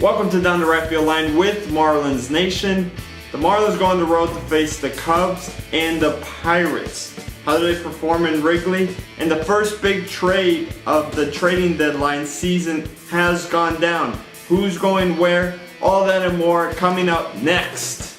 Welcome to Down the Right Field Line with Marlins Nation. The Marlins go on the road to face the Cubs and the Pirates. How do they perform in Wrigley? And the first big trade of the trading deadline season has gone down. Who's going where? All that and more coming up next.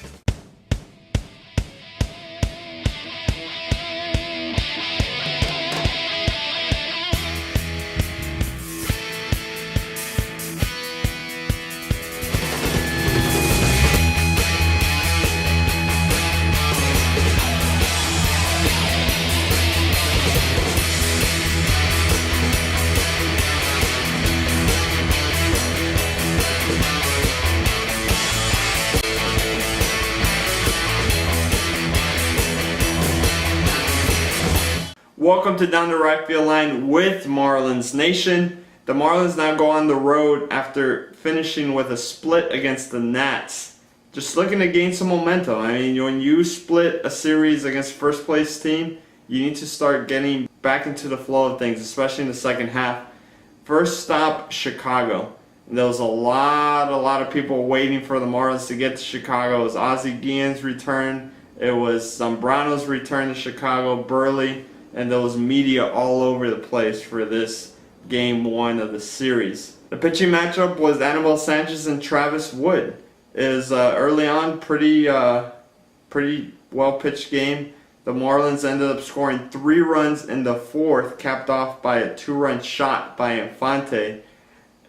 Welcome to Down the Right Field Line with Marlins Nation. The Marlins now go on the road after finishing with a split against the Nats. Just looking to gain some momentum. I mean, when you split a series against first place team, you need to start getting back into the flow of things, especially in the second half. First stop, Chicago. There was a lot of people waiting for the Marlins to get to Chicago. It was Ozzie's return. It was Zambrano's return to Chicago, Burley. And there was media all over the place for this game one of the series. The pitching matchup was Anibal Sanchez and Travis Wood. It was early on pretty well pitched game. The Marlins ended up scoring 3 runs in the fourth, capped off by a 2-run shot by Infante.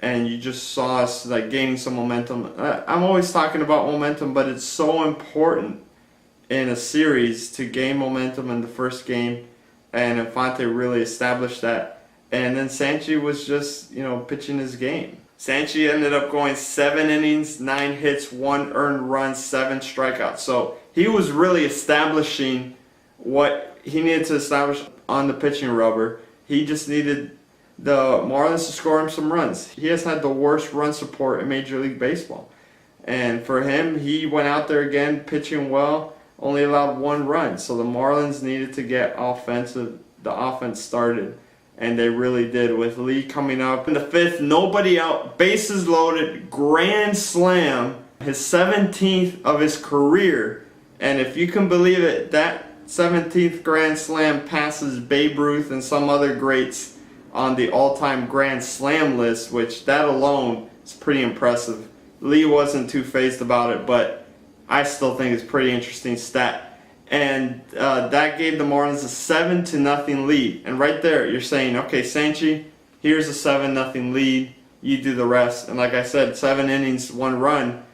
And you just saw us like gaining some momentum. I'm always talking about momentum, but it's so important in a series to gain momentum in the first game. And Infante really established that. And then Sanchi was just, pitching his game. Sanchi ended up going 7 innings, 9 hits, 1 earned run, 7 strikeouts. So he was really establishing what he needed to establish on the pitching rubber. He just needed the Marlins to score him some runs. He has had the worst run support in Major League Baseball. And for him, he went out there again pitching well. Only allowed 1 run, so the Marlins needed to get the offense started, and they really did with Lee coming up in the 5th, nobody out, bases loaded, grand slam, his 17th of his career, and if you can believe it, that 17th grand slam passes Babe Ruth and some other greats on the all-time grand slam list, which that alone is pretty impressive. Lee wasn't too fazed about it, but I still think it's a pretty interesting stat. And that gave the Marlins a 7-0 lead. And right there, you're saying, okay, Sanchi, here's a 7-0 lead. You do the rest. And like I said, 7 innings, 1 run.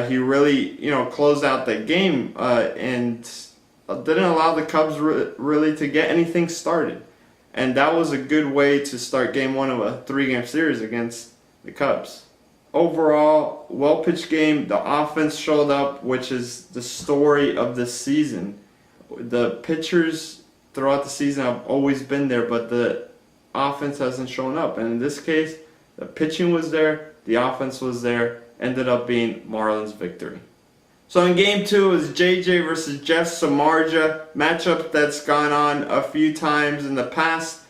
He really, closed out that game and didn't allow the Cubs really to get anything started. And that was a good way to start game 1 of a 3-game series against the Cubs. Overall, well-pitched game. The offense showed up, which is the story of the season. The pitchers throughout the season have always been there, but the offense hasn't shown up. And in this case, the pitching was there, the offense was there, ended up being Marlins' victory. So in game 2, it was JJ versus Jeff Samardzija, matchup that's gone on a few times in the past.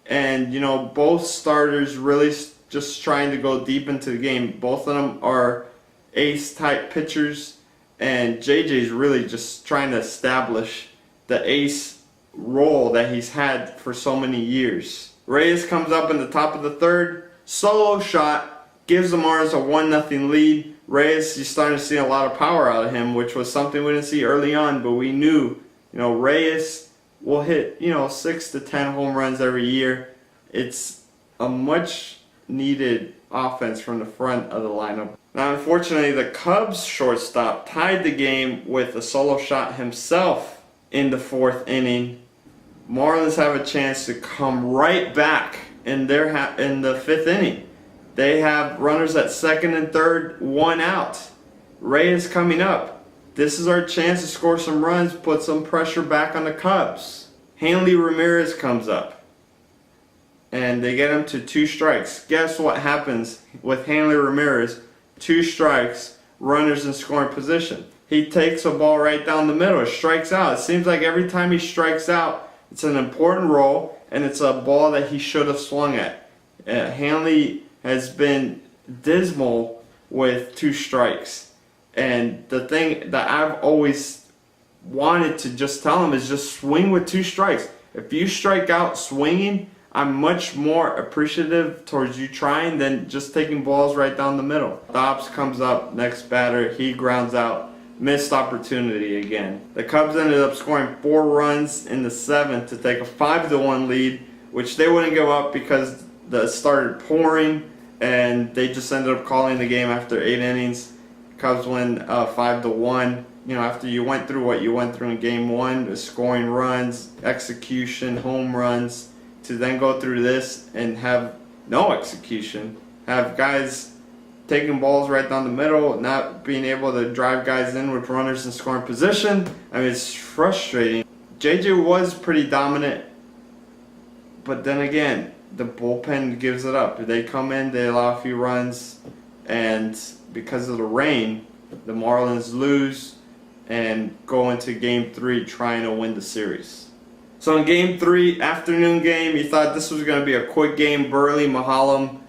And, both starters really just trying to go deep into the game. Both of them are ace-type pitchers, and JJ's really just trying to establish the ace role that he's had for so many years. Reyes comes up in the top of the 3rd, solo shot, gives the Marlins a 1-0 lead. Reyes, you're starting to see a lot of power out of him, which was something we didn't see early on, but we knew, Reyes will hit, 6 to 10 home runs every year. It's a much needed offense from the front of the lineup. Now, unfortunately, the Cubs shortstop tied the game with a solo shot himself in the 4th inning. Marlins have a chance to come right back in the 5th inning. They have runners at 2nd and 3rd, 1 out. Reyes coming up. This is our chance to score some runs, put some pressure back on the Cubs. Hanley Ramirez comes up, and they get him to 2 strikes. Guess what happens with Hanley Ramirez? 2 strikes, runners in scoring position. He takes a ball right down the middle, strikes out. It seems like every time he strikes out, it's an important roll, and it's a ball that he should have swung at. Hanley has been dismal with 2 strikes. And the thing that I've always wanted to just tell him is just swing with 2 strikes. If you strike out swinging, I'm much more appreciative towards you trying than just taking balls right down the middle. Dobbs comes up, next batter, he grounds out. Missed opportunity again. The Cubs ended up scoring 4 runs in the 7th to take a 5-1 lead, which they wouldn't give up because it started pouring, and they just ended up calling the game after 8 innings. Cubs win 5-1. You know, after you went through what you went through in Game 1, the scoring runs, execution, home runs, to then go through this and have no execution, have guys taking balls right down the middle, not being able to drive guys in with runners in scoring position. I mean, it's frustrating. JJ was pretty dominant, but then again, the bullpen gives it up. They come in, they allow a few runs, and because of the rain, the Marlins lose and go into Game 3 trying to win the series. So in Game 3, afternoon game, you thought this was going to be a quick game. Burley, Mahalam,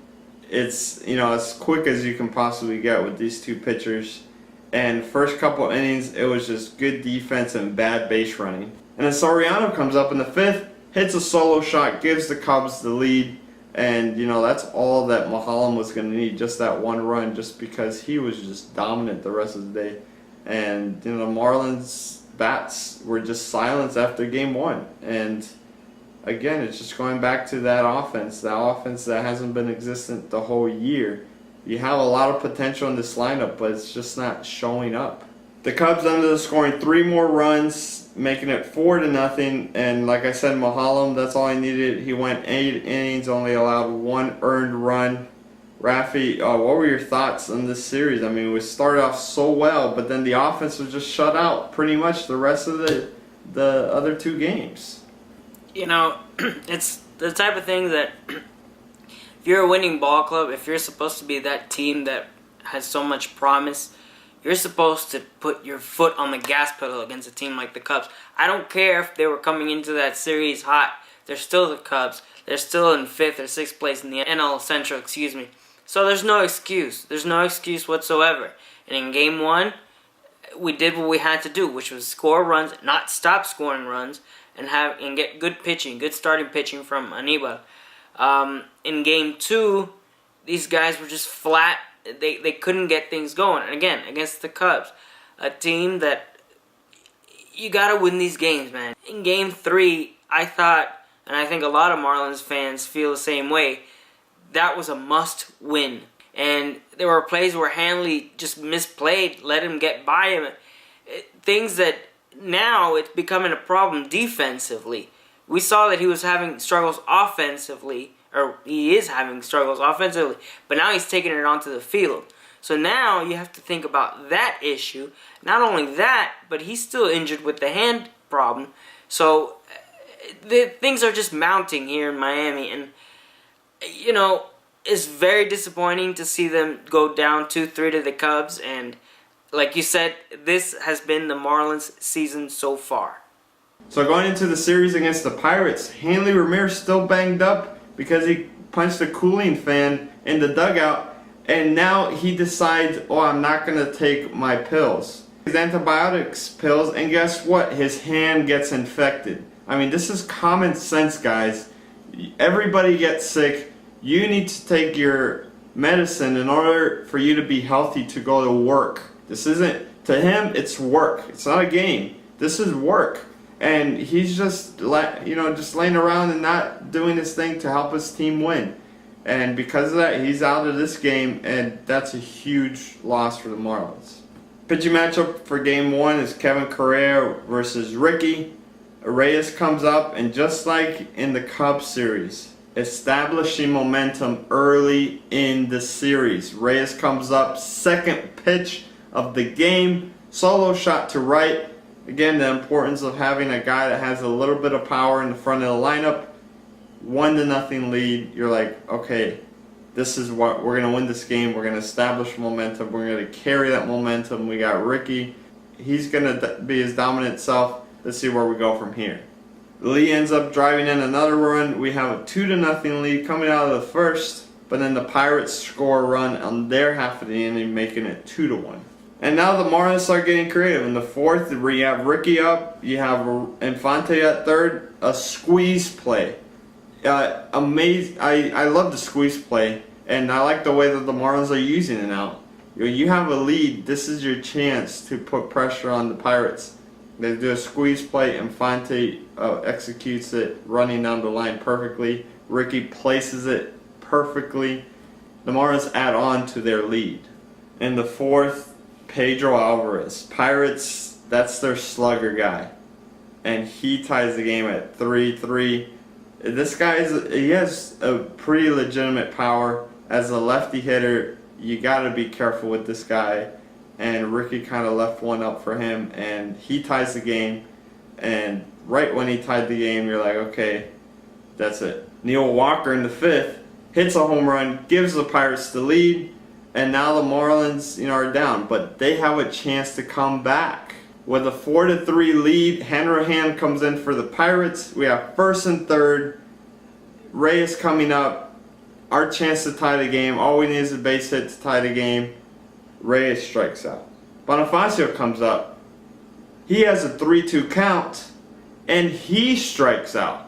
it's, you know, as quick as you can possibly get with these 2 pitchers. And first couple innings, it was just good defense and bad base running. And then Soriano comes up in the 5th, hits a solo shot, gives the Cubs the lead. And, you know, that's all that Mahalam was going to need, just that 1 run, just because he was just dominant the rest of the day. And, you know, the Marlins bats were just silenced after Game 1. And again, it's just going back to that offense that hasn't been existent the whole year. You have a lot of potential in this lineup, but it's just not showing up. The Cubs ended up scoring 3 more runs, making it 4-0. And like I said, Mahalam, that's all he needed. He went 8 innings, only allowed 1 earned run. Rafi, what were your thoughts on this series? I mean, we started off so well, but then the offense was just shut out pretty much the rest of the other 2 games. You know, it's the type of thing that if you're a winning ball club, if you're supposed to be that team that has so much promise, you're supposed to put your foot on the gas pedal against a team like the Cubs. I don't care if they were coming into that series hot. They're still the Cubs. They're still in 5th or 6th place in the NL Central, So there's no excuse. There's no excuse whatsoever. And in Game 1, we did what we had to do, which was score runs, not stop scoring runs, and get good pitching, good starting pitching from Anibal. In Game 2, these guys were just flat. They couldn't get things going. And again, against the Cubs, a team that you got to win these games, man. In Game 3, I thought, and I think a lot of Marlins fans feel the same way, that was a must-win. And there were plays where Hanley just misplayed, let him get by him. Things that now it's becoming a problem defensively. We saw that he was having struggles offensively, or he is having struggles offensively, but now he's taking it onto the field. So now you have to think about that issue. Not only that, but he's still injured with the hand problem. So things are just mounting here in Miami, and you know, it's very disappointing to see them go down 2-3 to the Cubs, and like you said, this has been the Marlins season so far. So going into the series against the Pirates, Hanley Ramirez still banged up because he punched a cooling fan in the dugout, and now he decides, oh, I'm not going to take my pills. His antibiotics pills, and guess what? His hand gets infected. I mean, this is common sense, guys. Everybody gets sick. You need to take your medicine in order for you to be healthy to go to work. This isn't, to him, it's work. It's not a game. This is work. And he's just, just laying around and not doing his thing to help his team win. And because of that, he's out of this game, and that's a huge loss for the Marlins. Pitching matchup for Game 1 is Kevin Correa versus Ricky. Reyes comes up, and just like in the Cubs series, establishing momentum early in the series. Reyes comes up, second pitch of the game, solo shot to right. Again, the importance of having a guy that has a little bit of power in the front of the lineup. 1-0 lead. You're like, okay, this is what we're going to win this game. We're going to establish momentum. We're going to carry that momentum. We got Ricky. He's going to be his dominant self. Let's see where we go from here. Lee ends up driving in another run. We have a 2-0 lead coming out of the first, but then the Pirates score a run on their half of the inning, making it 2-1. And now the Marlins start getting creative. In the fourth, where you have Ricky up, you have Infante at third, a squeeze play. Amazing! I love the squeeze play, and I like the way that the Marlins are using it now. You have a lead. This is your chance to put pressure on the Pirates. They do a squeeze play. Infante executes it, running down the line perfectly. Ricky places it perfectly. The Marlins add on to their lead. In the fourth, Pedro Alvarez. Pirates, that's their slugger guy. And he ties the game at 3-3. This guy he has a pretty legitimate power. As a lefty hitter, you got to be careful with this guy. And Ricky kind of left one up for him, and he ties the game. And right when he tied the game, you're like, okay, that's it. Neil Walker in the fifth hits a home run, gives the Pirates the lead, and now the Marlins, are down. But they have a chance to come back. With a 4-3 lead, Hanrahan comes in for the Pirates. We have first and third. Reyes coming up. Our chance to tie the game. All we need is a base hit to tie the game. Reyes strikes out. Bonifacio comes up. He has a 3-2 count, and he strikes out.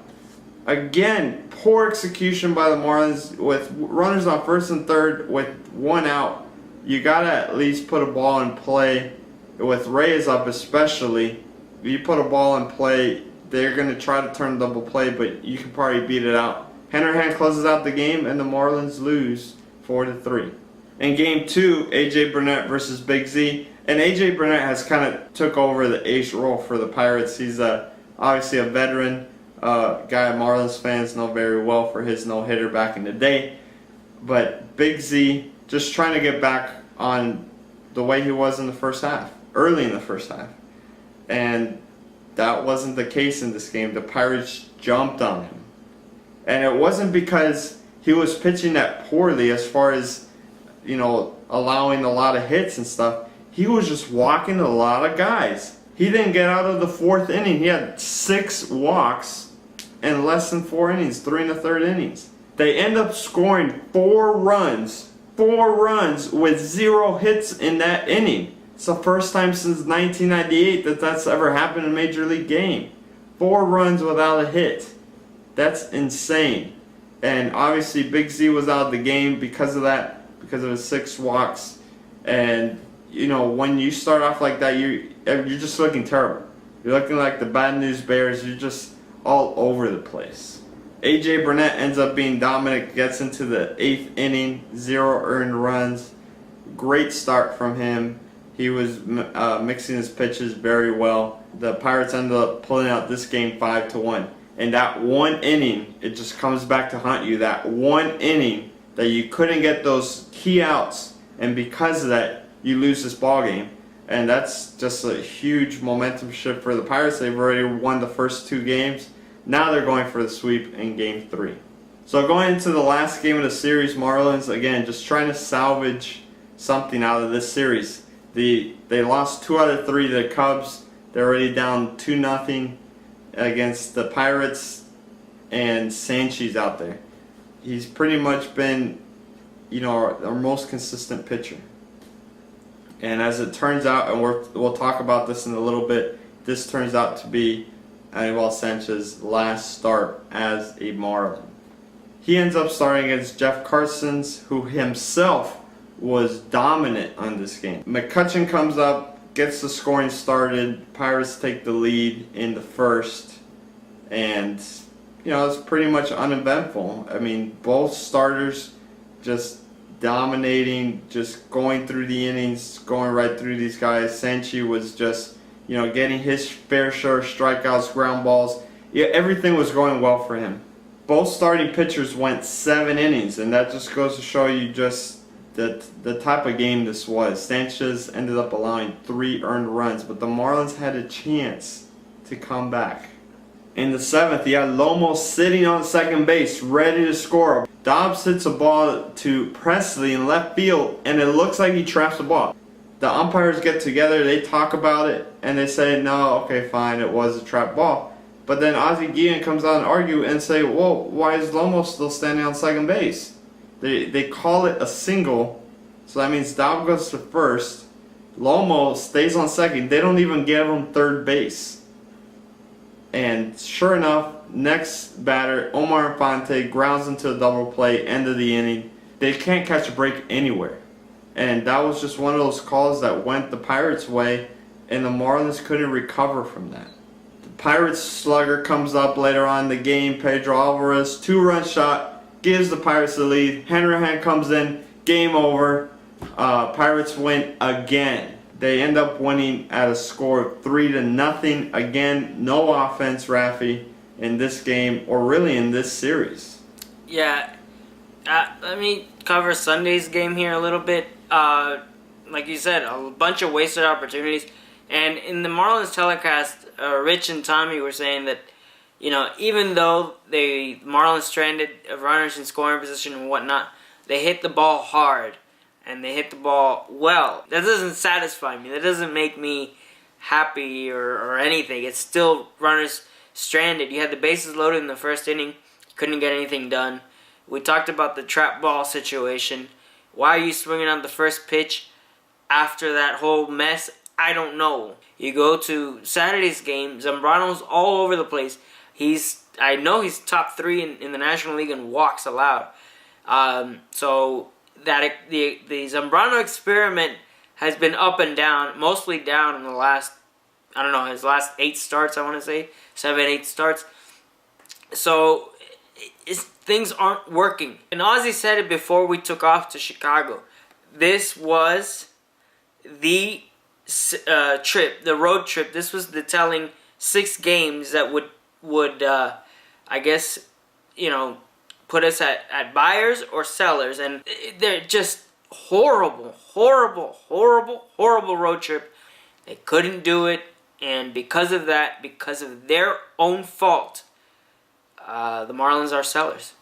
Again, poor execution by the Marlins with runners on first and third with one out. You gotta at least put a ball in play. With Reyes up especially, if you put a ball in play, they're gonna try to turn double play, but you can probably beat it out. Hanrahan closes out the game, and the Marlins lose 4-3. In game 2, A.J. Burnett versus Big Z. And A.J. Burnett has kind of took over the ace role for the Pirates. He's obviously a veteran guy Marlins fans know very well for his no-hitter back in the day. But Big Z just trying to get back on the way he was in the first half, early in the first half. And that wasn't the case in this game. The Pirates jumped on him. And it wasn't because he was pitching that poorly as far as allowing a lot of hits and stuff. He was just walking a lot of guys. He didn't get out of the fourth inning. He had 6 walks in less than 4 innings, 3 1/3 innings. They end up scoring 4 runs with 0 hits in that inning. It's the first time since 1998 that that's ever happened in a Major League game. 4 runs without a hit. That's insane. And obviously Big Z was out of the game because of that. Because of his 6 walks. And when you start off like that, you're just looking terrible. You're looking like the Bad News Bears. You're just all over the place. A.J. Burnett ends up being dominant, gets into the 8th inning, 0 earned runs. Great start from him. He was mixing his pitches very well. The Pirates ended up pulling out this game 5-1. And that one inning, it just comes back to haunt you. That one inning that you couldn't get those key outs, and because of that, you lose this ball game. And that's just a huge momentum shift for the Pirates. They've already won the first 2 games. Now they're going for the sweep in game 3. So going into the last game of the series, Marlins, again, just trying to salvage something out of this series. They lost 2 out of 3 to the Cubs. They're already down 2-0 against the Pirates, and Sanchez out there. He's pretty much been, our most consistent pitcher. And as it turns out, and we'll talk about this in a little bit, this turns out to be Aníbal Sanchez's last start as a Marlin. He ends up starting against Jeff Carsons, who himself was dominant on this game. McCutchen comes up, gets the scoring started. Pirates take the lead in the first, and it's pretty much uneventful. I mean, both starters just dominating, just going through the innings, going right through these guys. Sanchez was just, getting his fair share of strikeouts, ground balls. Yeah, everything was going well for him. Both starting pitchers went 7 innings, and that just goes to show you just the type of game this was. Sanchez ended up allowing 3 earned runs, but the Marlins had a chance to come back. In the 7th, you had Lomo sitting on second base, ready to score. Dobbs hits a ball to Presley in left field, and it looks like he traps the ball. The umpires get together, they talk about it, and they say, no, okay, fine, it was a trap ball. But then Ozzie comes out and argue and say, well, why is Lomo still standing on second base? They call it a single, so that means Dow goes to first. Lomo stays on second. They don't even give him third base. And sure enough, next batter, Omar Infante, grounds into a double play, end of the inning. They can't catch a break anywhere. And that was just one of those calls that went the Pirates' way, and the Marlins couldn't recover from that. The Pirates slugger comes up later on in the game. Pedro Alvarez, 2-run shot, gives the Pirates the lead. Hanrahan comes in, game over. Pirates win again. They end up winning at a score of 3-0. Again, no offense, Rafi, in this game, or really in this series. Yeah, let me cover Sunday's game here a little bit. Like you said, a bunch of wasted opportunities. And in the Marlins telecast, Rich and Tommy were saying that, even though the Marlins stranded runners in scoring position and whatnot, they hit the ball hard. And they hit the ball well. That doesn't satisfy me. That doesn't make me happy or anything. It's still runners stranded. You had the bases loaded in the first inning. You couldn't get anything done. We talked about the trap ball situation. Why are you swinging on the first pitch after that whole mess? I don't know. You go to Saturday's game, Zambrano's all over the place. I know he's top 3 in the National League in walks allowed. So that the Zambrano experiment has been up and down, mostly down in the last, his last 8 starts, I want to say. 7, 8 starts. So things aren't working. And Ozzie said it before we took off to Chicago. This was the trip, the road trip. This was the telling 6 games that would I guess, put us at buyers or sellers. And they're just horrible road trip. They couldn't do it. And because of that, because of their own fault, the Marlins are sellers.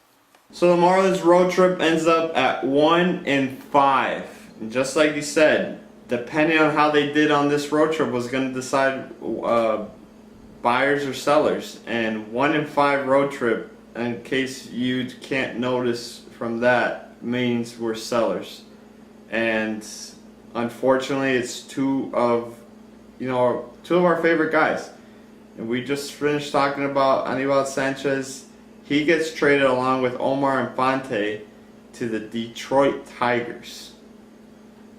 So the Marlins road trip ends up at 1-5. And just like you said, depending on how they did on this road trip was going to decide buyers or sellers. And 1-5 road trip, in case you can't notice from that, means we're sellers. And unfortunately, it's two of our favorite guys. And we just finished talking about Anibal Sanchez. He gets traded along with Omar Infante to the Detroit Tigers.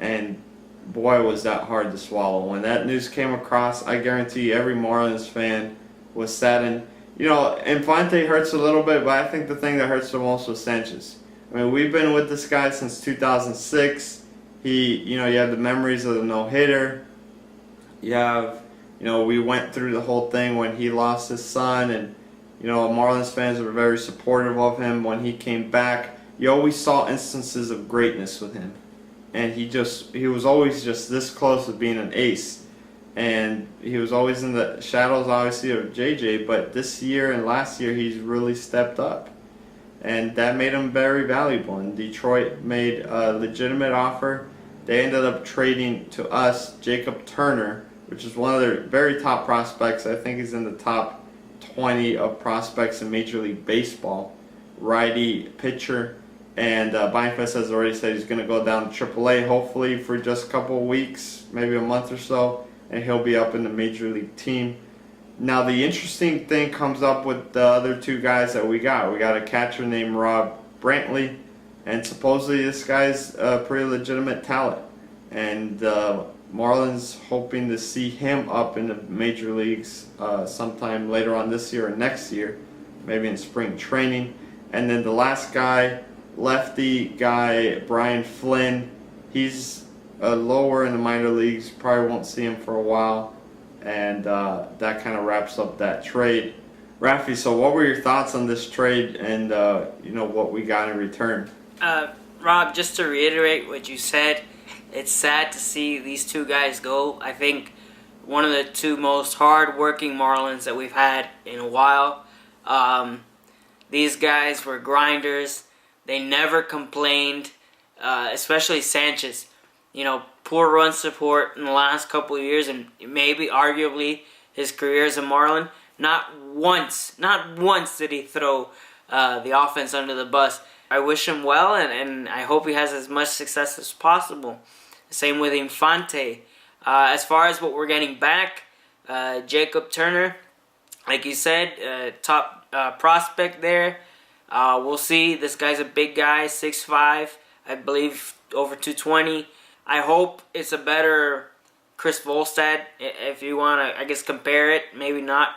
And boy, was that hard to swallow. When that news came across, I guarantee every Marlins fan was saddened. Infante hurts a little bit, but I think the thing that hurts the most was Sanchez. I mean, we've been with this guy since 2006. You have the memories of the no-hitter. You have, we went through the whole thing when he lost his son, and, Marlins fans were very supportive of him when he came back. You always saw instances of greatness with him. And he was always just this close to being an ace. And he was always in the shadows, obviously, of JJ, but this year and last year, he's really stepped up. And that made him very valuable. And Detroit made a legitimate offer. They ended up trading to us Jacob Turner, which is one of their very top prospects. I think he's in the top 20 of prospects in Major League Baseball. Righty pitcher. And Beinfest has already said he's going to go down to AAA, hopefully for just a couple of weeks, maybe a month or so, and he'll be up in the Major League team. Now, the interesting thing comes up with the other 2 guys that we got. We got a catcher named Rob Brantley, and supposedly this guy's a pretty legitimate talent. And Marlins hoping to see him up in the Major Leagues sometime later on this year or next year, maybe in spring training. And then the last guy, lefty guy, Brian Flynn. He's lower in the minor leagues. Probably won't see him for a while. And that kind of wraps up that trade. Rafi, so what were your thoughts on this trade and what we got in return? Rob, just to reiterate what you said, it's sad to see these 2 guys go. I think one of the 2 most hard-working Marlins that we've had in a while. These guys were grinders. They never complained, especially Sanchez. Poor run support in the last couple of years, and maybe arguably his career as a Marlin. Not once did he throw the offense under the bus. I wish him well, and I hope he has as much success as possible. Same with Infante. As far as what we're getting back, Jacob Turner, like you said, top prospect there. We'll see. This guy's a big guy, 6'5", I believe over 220. I hope it's a better Chris Volstad, if you want to, I guess, compare it. Maybe not.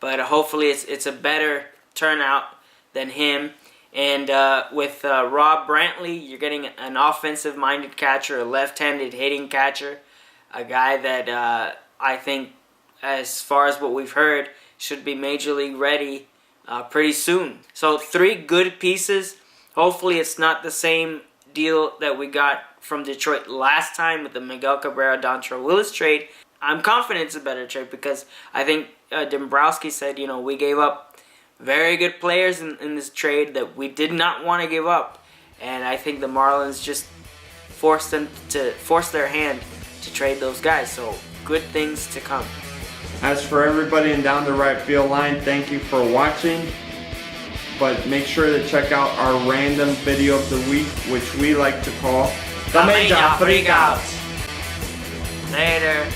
But hopefully it's a better turnout than him. And with Rob Brantley, you're getting an offensive-minded catcher, a left-handed hitting catcher, a guy that I think, as far as what we've heard, should be Major League ready pretty soon. So 3 good pieces. Hopefully it's not the same deal that we got from Detroit last time with the Miguel Cabrera, Dontrelle Willis trade. I'm confident it's a better trade because I think Dombrowski said, we gave up very good players in this trade that we did not want to give up. And I think the Marlins just forced their hand to trade those guys. So good things to come. As for everybody in Down the Right Field line, thank you for watching. But make sure to check out our random video of the week, which we like to call the Major Freakouts. Later.